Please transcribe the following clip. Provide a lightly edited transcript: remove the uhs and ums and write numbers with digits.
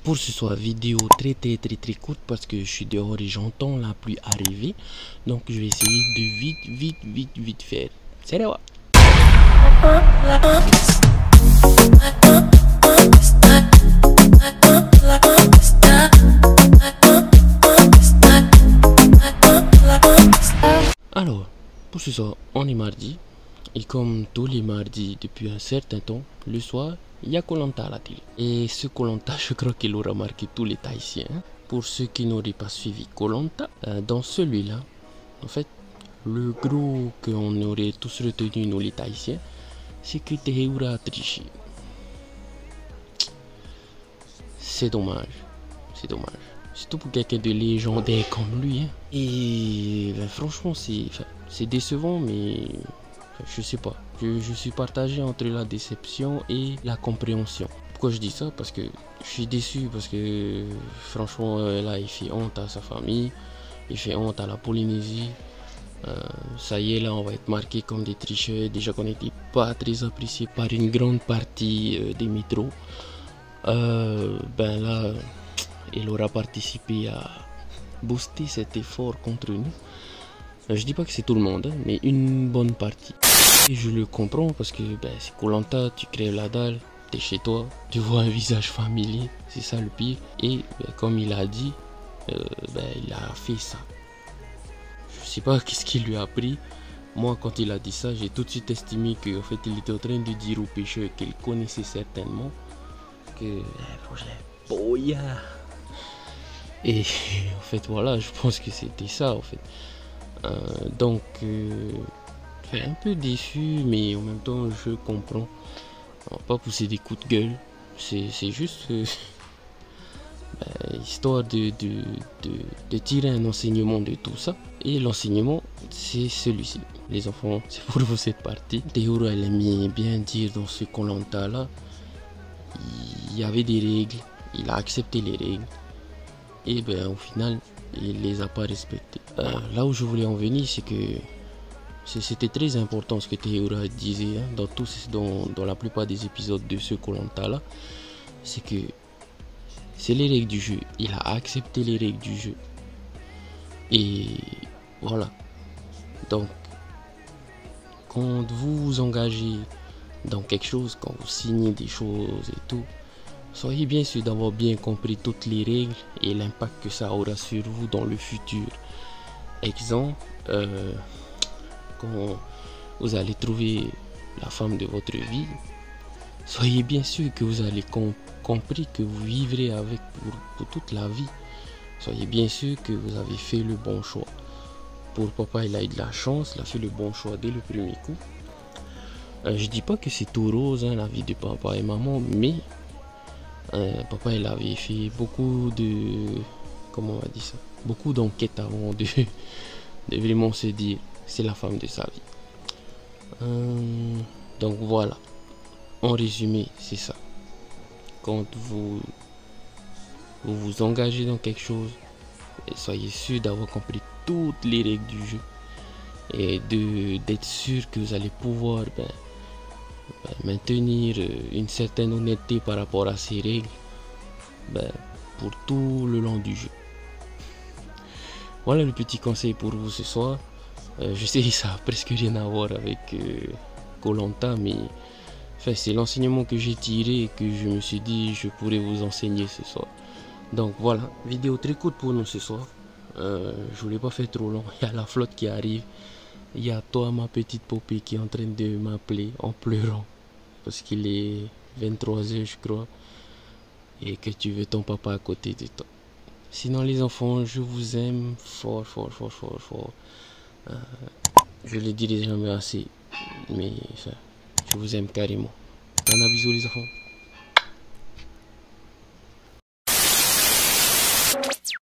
pour ce soir, vidéo très courte parce que je suis dehors et j'entends la pluie arriver. Donc je vais essayer de vite faire. C'est là. Alors, pour ce soir, on est mardi. Et comme tous les mardis depuis un certain temps, le soir, il y a Koh Lanta à la télé. Et ce Koh Lanta, je crois qu'il aura marqué tous les Tahitiens. Pour ceux qui n'auraient pas suivi Koh Lanta, dans celui-là, en fait, le gros qu'on aurait tous retenu, nous les Tahitiens, c'est que Teheura a triché. C'est dommage. C'est dommage. Surtout pour quelqu'un de légendaire comme lui. Hein. Et ben, franchement, c'est décevant, mais je sais pas. Je suis partagé entre la déception et la compréhension. Pourquoi je dis ça? Parce que je suis déçu, parce que franchement, là, il fait honte à sa famille, il fait honte à la Polynésie. Ça y est, là, on va être marqué comme des tricheurs. Déjà qu'on n'était pas très apprécié par une grande partie des métros. Ben là, il aura participé à booster cet effort contre nous. Je dis pas que c'est tout le monde, hein, mais une bonne partie. Et je le comprends parce que ben, c'est Koh Lanta, tu crèves la dalle, t'es chez toi, tu vois un visage familier, c'est ça le pire. Et ben, comme il a dit, ben, il a fait ça. Je sais pas qu'est-ce qu'il lui a pris. Moi, quand il a dit ça, j'ai tout de suite estimé qu'en fait, il était en train de dire au pêcheur qu'il connaissait certainement que boya. Et en fait, voilà, je pense que c'était ça en fait. Donc, un peu déçu, mais en même temps, je comprends. On va pas pousser des coups de gueule. C'est juste histoire de tirer un enseignement de tout ça. Et l'enseignement, c'est celui-ci. Les enfants, c'est pour vous cette partie. Teheura, elle aimait bien dire dans ce Koh Lanta là, il y avait des règles, il a accepté les règles. Et ben au final, il les a pas respectées. Là où je voulais en venir, c'est que c'était très important ce que Teheura disait hein, dans la plupart des épisodes de ce Koh Lanta là. C'est que c'est les règles du jeu. Il a accepté les règles du jeu. Et voilà. Donc, quand vous vous engagez dans quelque chose, quand vous signez des choses et tout, soyez bien sûr d'avoir bien compris toutes les règles et l'impact que ça aura sur vous dans le futur. Exemple, quand vous allez trouver la femme de votre vie, soyez bien sûr que vous allez compris que vous vivrez avec pour toute la vie. Soyez bien sûr que vous avez fait le bon choix. Pour papa, il a eu de la chance, il a fait le bon choix dès le premier coup. Je dis pas que c'est tout rose hein, la vie de papa et maman, mais papa il avait fait beaucoup de, comment on va dire ça, beaucoup d'enquêtes avant de vraiment se dire c'est la femme de sa vie. Donc voilà, en résumé c'est ça. Quand vous vous engagez dans quelque chose, soyez sûr d'avoir compris toutes les règles du jeu et d'être sûr que vous allez pouvoir maintenir une certaine honnêteté par rapport à ces règles pour tout le long du jeu. Voilà le petit conseil pour vous ce soir. Je sais que ça a presque rien à voir avec Koh Lanta, mais enfin, c'est l'enseignement que j'ai tiré et que je me suis dit je pourrais vous enseigner ce soir. Donc voilà, vidéo très courte pour nous ce soir. Je voulais pas faire trop long. Il y a la flotte qui arrive. Il y a toi, ma petite poupée, qui est en train de m'appeler en pleurant. Parce qu'il est 23h, je crois. Et que tu veux ton papa à côté de toi. Sinon, les enfants, je vous aime fort. Je le dirai jamais assez. Mais enfin, je vous aime carrément. Un bisou, les enfants.